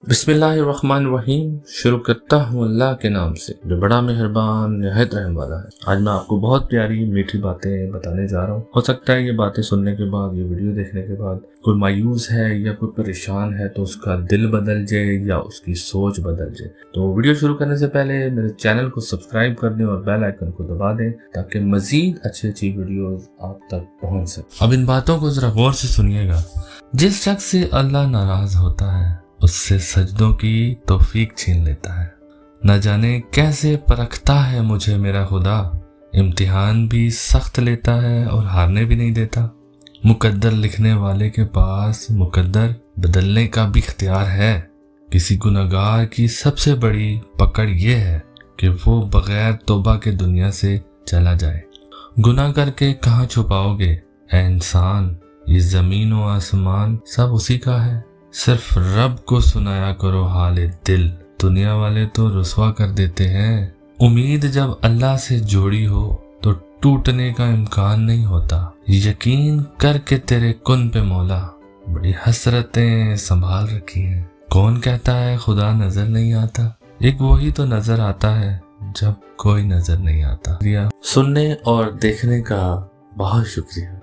बिस्मिल्लाहिर्रहमानिर्रहीम। शुरू करता हूँ अल्लाह के नाम से जो बड़ा मेहरबान निहायत रहम वाला है। आज मैं आपको बहुत प्यारी मीठी बातें बताने जा रहा हूँ। हो सकता है ये बातें सुनने के बाद, ये वीडियो देखने के बाद कोई मायूस है या कोई परेशान है तो उसका दिल बदल जाए या उसकी सोच बदल जाए। तो वीडियो शुरू करने से पहले मेरे चैनल को सब्सक्राइब कर दें और बेल आइकन को दबा दें ताकि मजीद अच्छी वीडियोस आप तक पहुँच सके। अब इन बातों को जरा गौर से सुनिएगा। जिस शख्स से अल्लाह नाराज होता है उससे सजदों की तौफीक छीन लेता है। न जाने कैसे परखता है मुझे मेरा खुदा, इम्तिहान भी सख्त लेता है और हारने भी नहीं देता। मुकद्दर लिखने वाले के पास मुकद्दर बदलने का भी इख्तियार है। किसी गुनहगार की सबसे बड़ी पकड़ ये है कि वो बगैर तौबा के दुनिया से चला जाए। गुनाह करके कहाँ छुपाओगे ऐ इंसान, ये जमीन और आसमान सब उसी का है। सिर्फ रब को सुनाया करो हाले दिल, दुनिया वाले तो रुसवा कर देते हैं। उम्मीद जब अल्लाह से जोड़ी हो तो टूटने का इम्कान नहीं होता। यकीन करके तेरे कुन पे मौला बड़ी हसरतें संभाल रखी हैं। कौन कहता है खुदा नजर नहीं आता, एक वही तो नजर आता है जब कोई नजर नहीं आता। सुनने और देखने का बहुत शुक्रिया।